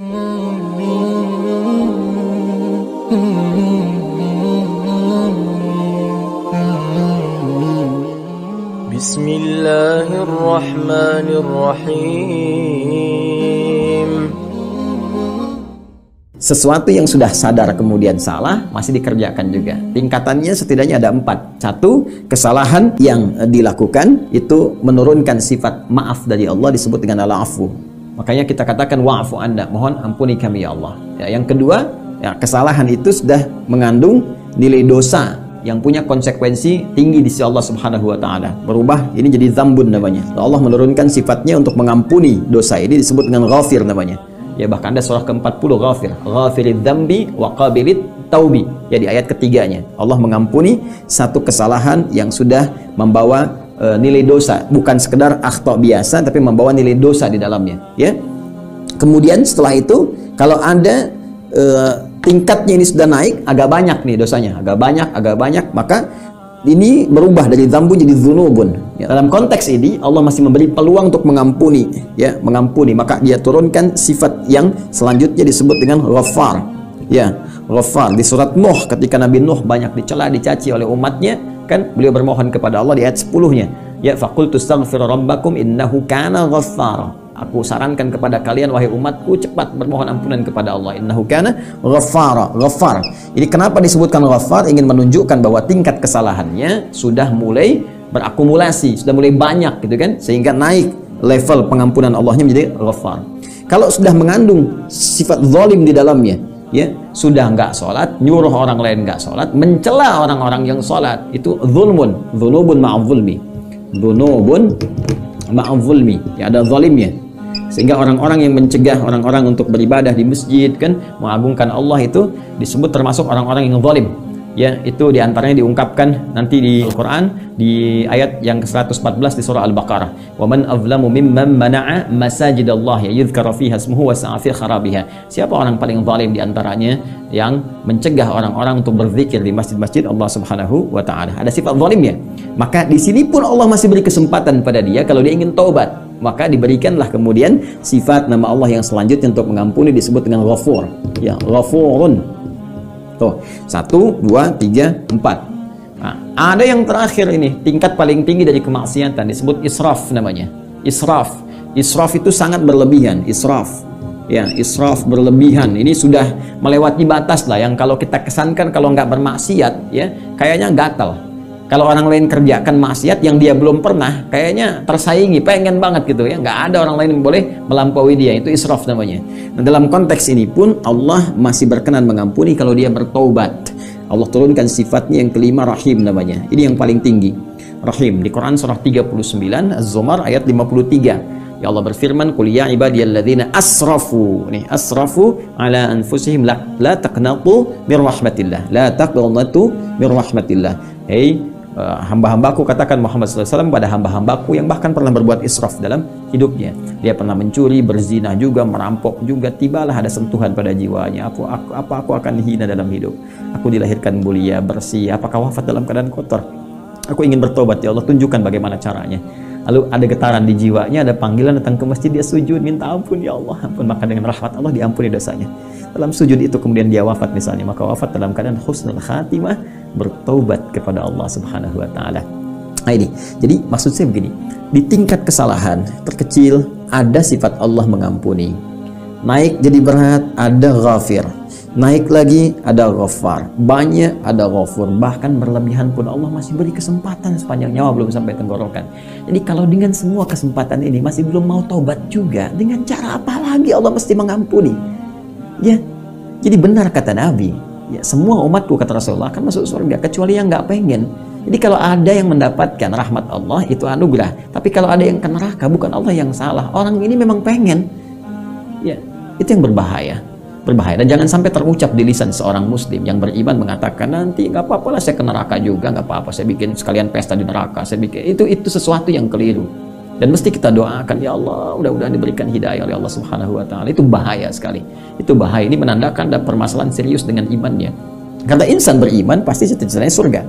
Bismillahirrahmanirrahim. Sesuatu yang sudah sadar kemudian salah masih dikerjakan juga. Tingkatannya setidaknya ada 4. 1, kesalahan yang dilakukan itu menurunkan sifat maaf dari Allah, disebut dengan al-afu. Makanya kita katakan wa'fu anna, mohon ampuni kami ya Allah. Ya, yang kedua, ya, kesalahan itu sudah mengandung nilai dosa yang punya konsekuensi tinggi di sisi Allah Subhanahu wa taala. Berubah ini jadi dzambun namanya. Allah menurunkan sifatnya untuk mengampuni dosa, ini disebut dengan ghafir namanya. Ya, bahkan ada surah ke-40 ghafir, ghafirid dzambi wa qabilit taubi. Ya, di ayat ketiganya Allah mengampuni satu kesalahan yang sudah membawa nilai dosa, bukan sekedar akhta biasa tapi membawa nilai dosa di dalamnya, ya. Kemudian setelah itu kalau ada tingkatnya ini sudah naik, agak banyak nih dosanya, agak banyak, maka ini berubah dari dzambun jadi dzunubun. Ya, dalam konteks ini Allah masih memberi peluang untuk mengampuni, ya, mengampuni, maka dia turunkan sifat yang selanjutnya disebut dengan Ghaffar. Ya, Ghaffar di surat Nuh, ketika Nabi Nuh banyak dicela, dicaci oleh umatnya, kan beliau bermohon kepada Allah di ayat 10-nya, ya, faqultu astaghfiru rabbakum innahu kana ghaffara. Aku sarankan kepada kalian wahai umatku, cepat bermohon ampunan kepada Allah, innahu kana ghaffara. Ghaffar. Ini kenapa disebutkan Ghaffar? Ingin menunjukkan bahwa tingkat kesalahannya sudah mulai berakumulasi, sudah mulai banyak gitu kan, sehingga naik level pengampunan Allahnya menjadi Ghaffar. Kalau sudah mengandung sifat zalim di dalamnya, ya, sudah nggak sholat, nyuruh orang lain nggak sholat, mencela orang-orang yang sholat, itu zulmun, dzunubun ma'adzulmi, dzunubun ma'adzulmi, ya, ada zalimnya. Sehingga orang-orang yang mencegah orang-orang untuk beribadah di masjid, kan, mengagungkan Allah, itu disebut termasuk orang-orang yang zalim. Ya, itu diantaranya diungkapkan nanti di Al-Quran di ayat yang ke-114 di surah Al-Baqarah. Wa man azlamu mimman mana'a masajidallah yudhkara fiha ismuhu wa sa'a fi kharabiha. Siapa orang paling zalim di antaranya yang mencegah orang-orang untuk berzikir di masjid-masjid Allah Subhanahu wa taala? Ada sifat zalimnya. Maka di sini pun Allah masih beri kesempatan pada dia kalau dia ingin taubat. Maka diberikanlah kemudian sifat nama Allah yang selanjutnya untuk mengampuni, disebut dengan Ghafur. Ya, Ghafurun. Tuh, 1, 2, 3, 4. Nah, ada yang terakhir ini, tingkat paling tinggi dari kemaksiatan, disebut israf namanya. Israf. Israf itu sangat berlebihan. Israf. Ya, israf berlebihan. Ini sudah melewati batas lah, yang kalau kita kesankan kalau nggak bermaksiat, ya, kayaknya gatal. Kalau orang lain kerjakan maksiat yang dia belum pernah, kayaknya tersaingi, pengen banget gitu, ya. Nggak ada orang lain yang boleh melampaui dia. Itu israf namanya. Nah, dalam konteks ini pun Allah masih berkenan mengampuni kalau dia bertaubat. Allah turunkan sifatnya yang kelima, Rahim namanya. Ini yang paling tinggi, Rahim. Di Quran surah 39 Az-Zumar ayat 53. Ya, Allah berfirman, qul ya ibadiyalladzina asrafu, nih, asrafu ala anfusihim la taqnatu mir rahmatillah, la taqnatu mir rahmatillah. Hei hamba-hambaku, katakan Muhammad SAW pada hamba-hambaku yang bahkan pernah berbuat israf dalam hidupnya. Dia pernah mencuri, berzina juga, merampok juga, tibalah ada sentuhan pada jiwanya. Aku akan hina dalam hidup. Aku dilahirkan mulia, bersih. Apakah wafat dalam keadaan kotor? Aku ingin bertobat, ya Allah, tunjukkan bagaimana caranya. Lalu ada getaran di jiwanya, ada panggilan datang ke masjid, dia sujud, minta ampun, ya Allah, ampun. Maka dengan rahmat Allah diampuni dosanya. Dalam sujud itu kemudian dia wafat misalnya, maka wafat dalam keadaan husnul khatimah, bertaubat kepada Allah Subhanahu wa taala. Nah, ini. Jadi maksud saya begini, di tingkat kesalahan terkecil ada sifat Allah mengampuni. Naik jadi berat, ada Ghafir. Naik lagi ada Ghaffar. Banyak ada Ghafur. Bahkan berlebihan pun Allah masih beri kesempatan sepanjang nyawa belum sampai tenggorokan. Jadi kalau dengan semua kesempatan ini masih belum mau taubat juga, dengan cara apa lagi Allah mesti mengampuni? Ya, jadi benar kata Nabi, ya, semua umatku, kata Rasulullah, akan masuk surga kecuali yang nggak pengen. Jadi kalau ada yang mendapatkan rahmat Allah, itu anugerah. Tapi kalau ada yang ke neraka, bukan Allah yang salah. Orang ini memang pengen. Ya, itu yang berbahaya. Dan jangan sampai terucap di lisan seorang muslim yang beriman mengatakan, nanti nggak apa-apa lah saya ke neraka juga, nggak apa-apa saya bikin sekalian pesta di neraka, saya bikin itu sesuatu yang keliru. Dan mesti kita doakan, ya Allah, mudah-mudahan diberikan hidayah oleh Allah Subhanahu wa taala. Itu bahaya sekali. Itu bahaya. Ini menandakan ada permasalahan serius dengan imannya. Karena insan beriman pasti cita-citanya surga.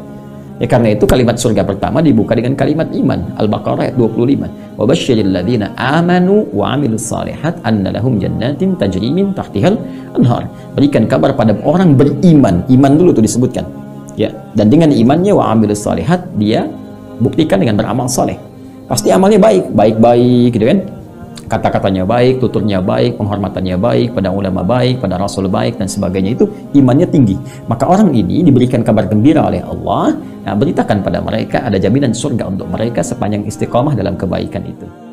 Ya karena itu kalimat surga pertama dibuka dengan kalimat iman. Al-Baqarah ayat 25. Wa basyiril ladzina amanu wa 'amilus shalihat anna lahum jannatin tajri min tahtihal anhar. Berikan kabar pada orang beriman. Iman dulu tuh disebutkan. Ya, dan dengan imannya wa 'amilus shalihat dia buktikan dengan beramal saleh. Pasti amalnya baik, baik-baik gitu kan. Kata-katanya baik, tuturnya baik, penghormatannya baik, pada ulama baik, pada rasul baik, dan sebagainya, itu imannya tinggi. Maka orang ini diberikan kabar gembira oleh Allah, beritakan pada mereka ada jaminan surga untuk mereka sepanjang istiqomah dalam kebaikan itu.